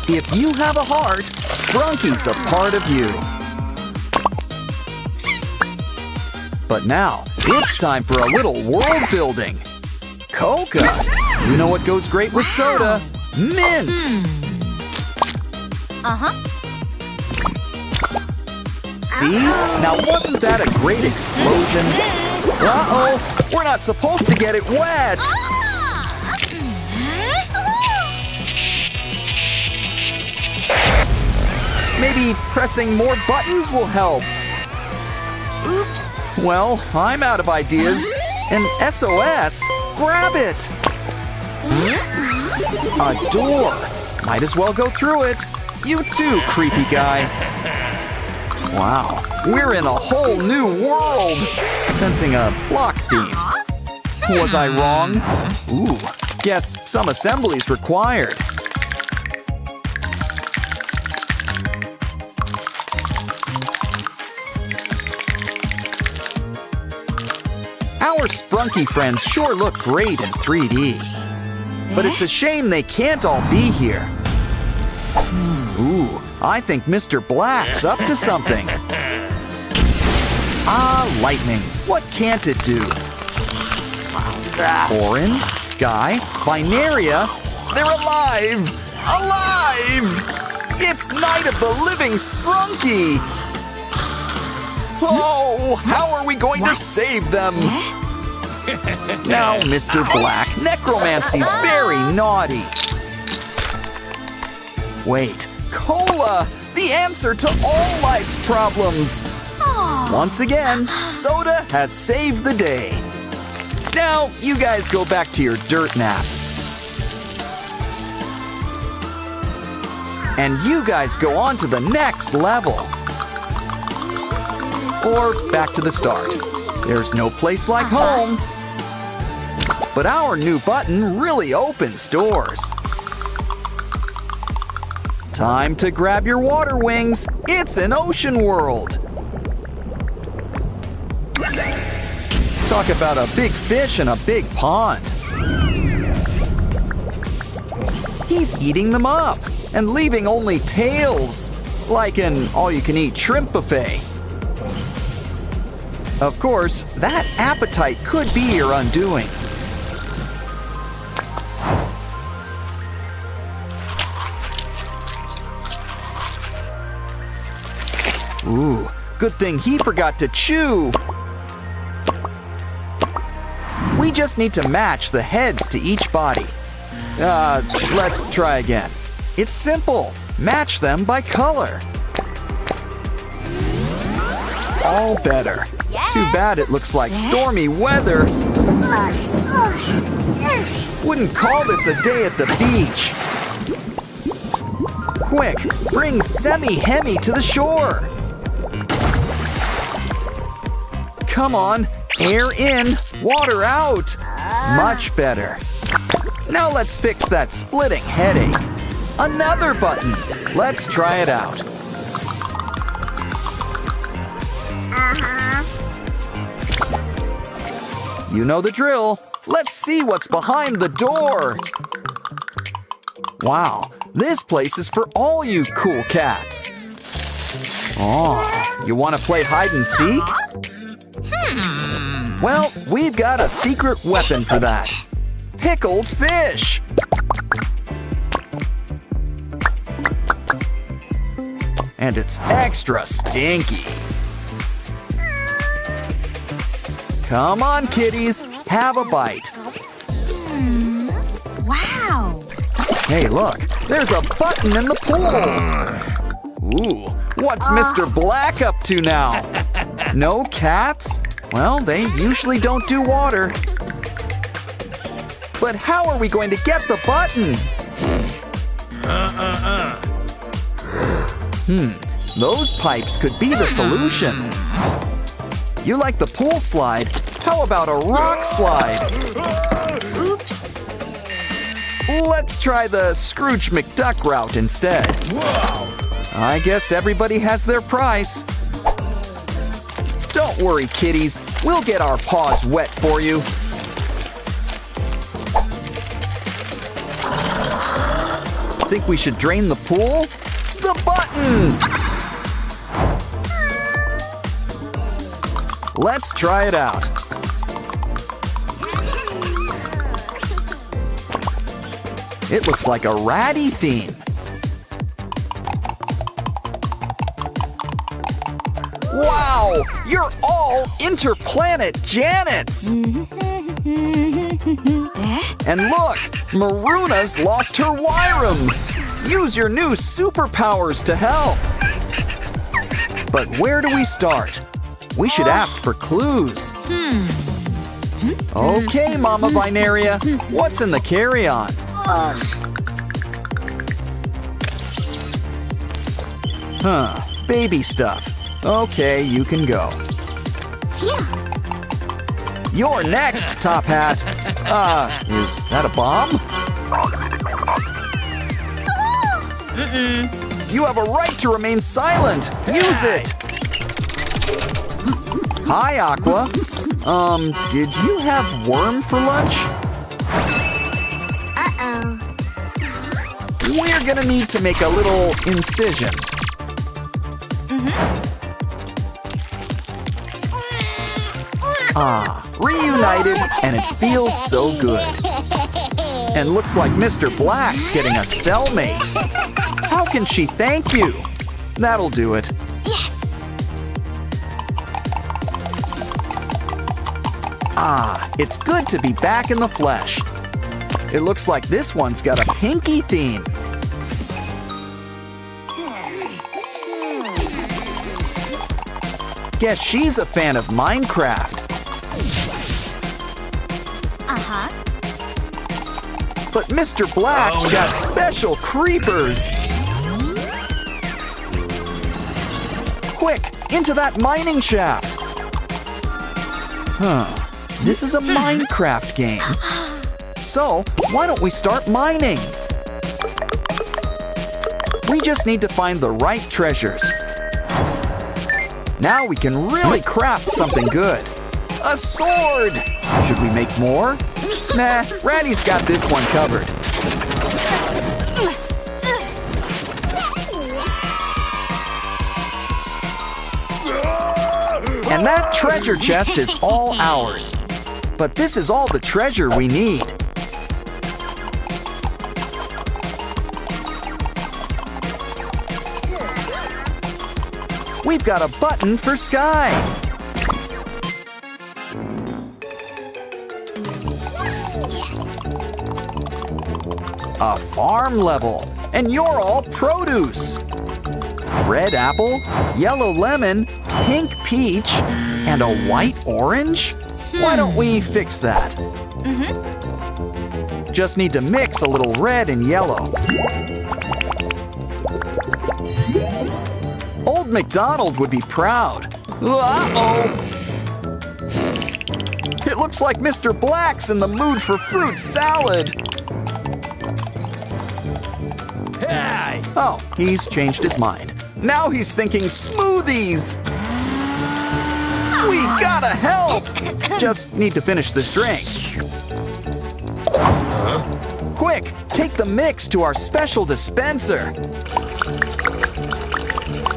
If you have a heart, Spunky's a part of you. But now, it's time for a little world building. Coca. You know what goes great with soda? Mints. See? Now wasn't that a great explosion? Uh-oh, we're not supposed to get it wet. Maybe pressing more buttons will help. Oops. Well, I'm out of ideas. An SOS? Grab it! A door. Might as well go through it. You too, creepy guy. Wow, we're in a whole new world. Sensing a block theme. Was I wrong? Ooh, guess some assembly's required. Our Spunky friends sure look great in 3D. But it's a shame they can't all be here. Ooh, I think Mr. Black's up to something. Ah, lightning. What can't it do? Orin, Sky, Binaria, they're alive! Alive! It's Night of the Living Spunky! Oh, how are we going to save them? Now, Mr. Black, necromancy's very naughty. Wait, cola! The answer to all life's problems! Once again, soda has saved the day. Now, you guys go back to your dirt nap. And you guys go on to the next level. Or back to the start. There's no place like home. But our new button really opens doors. Time to grab your water wings. It's an ocean world. Talk about a big fish in a big pond. He's eating them up and leaving only tails, like an all-you-can-eat shrimp buffet. Of course, that appetite could be your undoing. Ooh, good thing he forgot to chew. We just need to match the heads to each body. Let's try again. It's simple. Match them by color. All better. Yes. Too bad it looks like stormy weather. Wouldn't call this a day at the beach. Quick, bring Semi-Hemi to the shore. Come on, air in, water out. Much better. Now let's fix that splitting headache. Another button. Let's try it out. You know the drill. Let's see what's behind the door. Wow, this place is for all you cool cats. Oh, you want to play hide and seek? Well, we've got a secret weapon for that. Pickled fish. And it's extra stinky. Come on, kitties, have a bite. Wow. Hey, look, there's a button in the pool. Ooh, what's Mr. Black up to now? No cats? Well, they usually don't do water. But how are we going to get the button? Those pipes could be the solution. You like the pool slide? How about a rock slide? Oops. Let's try the Scrooge McDuck route instead. I guess everybody has their price. Don't worry, kitties. We'll get our paws wet for you. Think we should drain the pool? The button! Let's try it out. It looks like a ratty theme. Wow! You're all Interplanet Janets! And look! Maruna's lost her Wyram! Use your new superpowers to help! But where do we start? We should ask for clues. Okay, Mama Binaria, what's in the carry-on? Baby stuff. Okay, you can go. You're next, Top Hat. Is that a bomb? You have a right to remain silent. Use it. Hi, Aqua. Did you have worm for lunch? We're gonna need to make a little incision. Reunited, and it feels so good. And looks like Mr. Black's getting a cellmate. How can she thank you? That'll do it. Yes! It's good to be back in the flesh. It looks like this one's got a pinky theme. Guess she's a fan of Minecraft. But Mr. Black's got special creepers. Quick, into that mining shaft. This is a Minecraft game. So, why don't we start mining? We just need to find the right treasures. Now we can really craft something good. A sword! Should we make more? Nah, Ratty's got this one covered. And that treasure chest is all ours. But this is all the treasure we need. We've got a button for Sky. A farm level, and you're all produce. Red apple, yellow lemon, pink peach, and a white orange? Why don't we fix that? Just need to mix a little red and yellow. Old MacDonald would be proud. Uh-oh! It looks like Mr. Black's in the mood for fruit salad. Hey! Oh, he's changed his mind. Now he's thinking smoothies! We gotta help! Just need to finish this drink. Quick, take the mix to our special dispenser.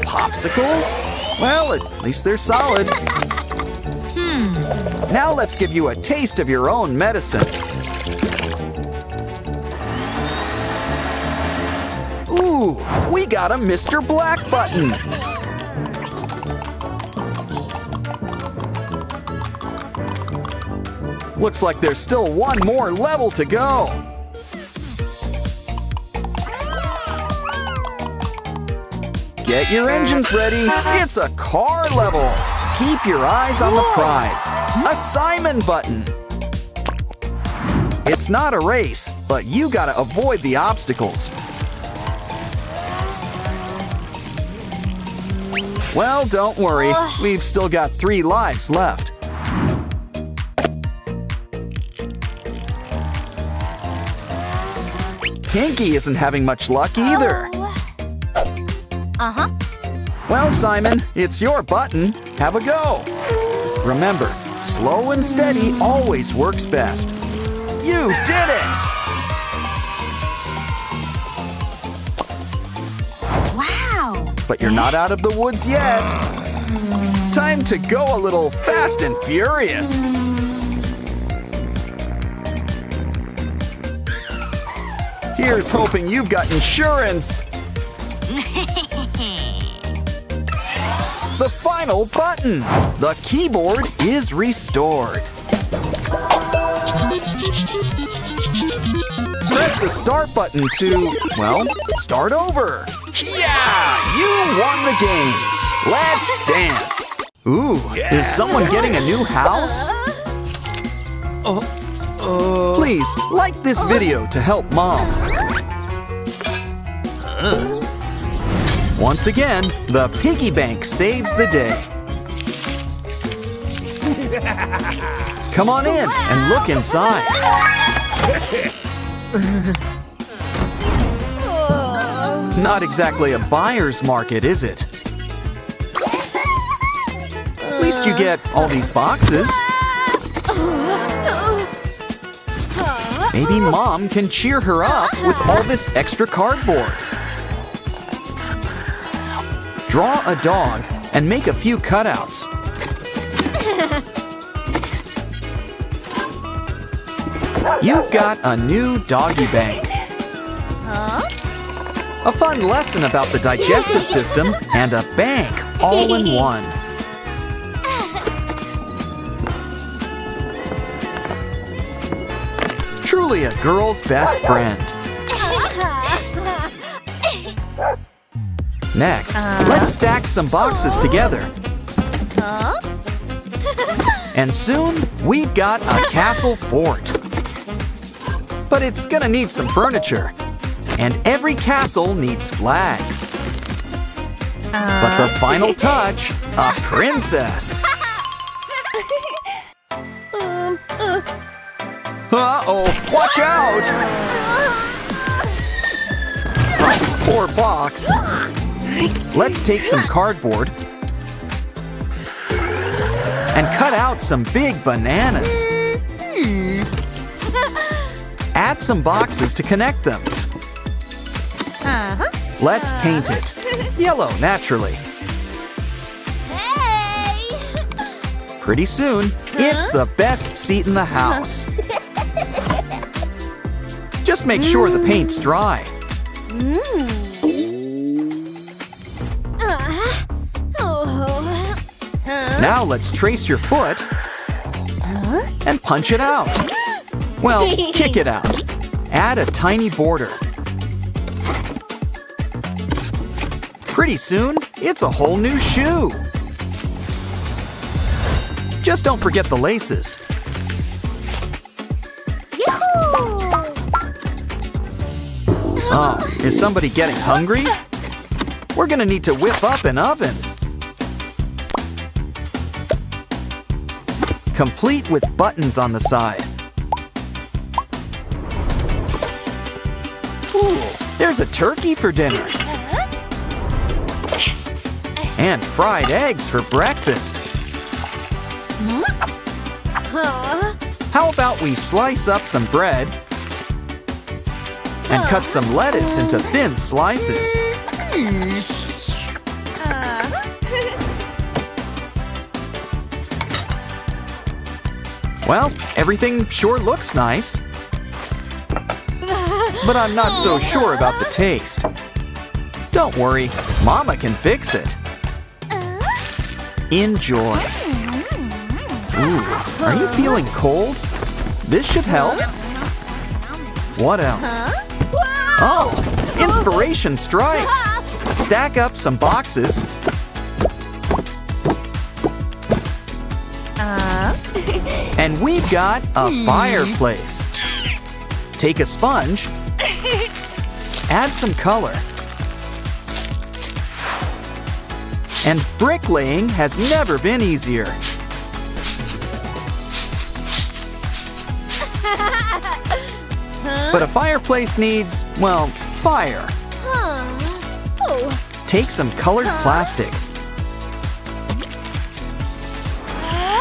Popsicles? Well, at least they're solid. Now let's give you a taste of your own medicine. Ooh, we got a Mr. Black button. Looks like there's still one more level to go. Get your engines ready. It's a car level. Keep your eyes on the prize. A Simon button. It's not a race, but you gotta avoid the obstacles. Well, don't worry. We've still got 3 lives left. Pinky isn't having much luck either. Well, Simon, it's your button. Have a go. Remember, slow and steady always works best. You did it! but you're not out of the woods yet. Time to go a little fast and furious. Here's hoping you've got insurance. The final button. The keyboard is restored. Press the start button to, well, start over. Yeah! You won the games. Let's dance. Ooh, is someone getting a new house? Please, like this video to help Mom. Once again, the piggy bank saves the day. Come on in and look inside. Not exactly a buyer's market, is it? At least you get all these boxes. Maybe Mom can cheer her up with all this extra cardboard. Draw a dog and make a few cutouts. You've got a new doggy bank. A fun lesson about the digestive system and a bank all in one. Truly a girl's best friend. Next, let's stack some boxes together. And soon, we've got a castle fort. But it's gonna need some furniture. And every castle needs flags. But the final touch, a princess. Uh-oh, watch out! Oh, poor box. Let's take some cardboard and cut out some big bananas. Add some boxes to connect them. Let's paint it. Yellow, naturally. Pretty soon, it's the best seat in the house. Just make sure the paint's dry. Now let's trace your foot and punch it out. Well, kick it out. Add a tiny border. Pretty soon, it's a whole new shoe. Just don't forget the laces. Oh, is somebody getting hungry? We're gonna need to whip up an oven. Complete with buttons on the side. Ooh, there's a turkey for dinner. And fried eggs for breakfast. How about we slice up some bread and cut some lettuce into thin slices. Well, everything sure looks nice. But I'm not so sure about the taste. Don't worry, Mama can fix it. Enjoy. Ooh, are you feeling cold? This should help. What else? Oh, inspiration strikes. Stack up some boxes. And we've got a fireplace. Take a sponge. Add some color. And bricklaying has never been easier. But a fireplace needs, well, fire. Take some colored plastic.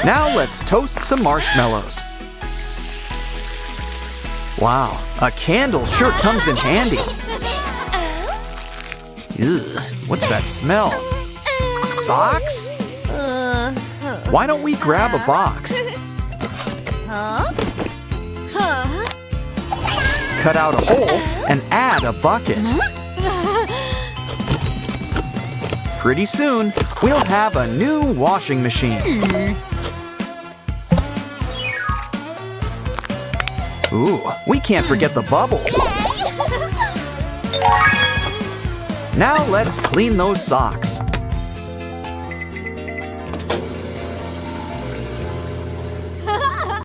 Now let's toast some marshmallows. Wow, a candle sure comes in handy. Ugh, what's that smell? Socks? Why don't we grab a box? Cut out a hole and add a bucket. Pretty soon, we'll have a new washing machine. Ooh, we can't forget the bubbles. Now let's clean those socks.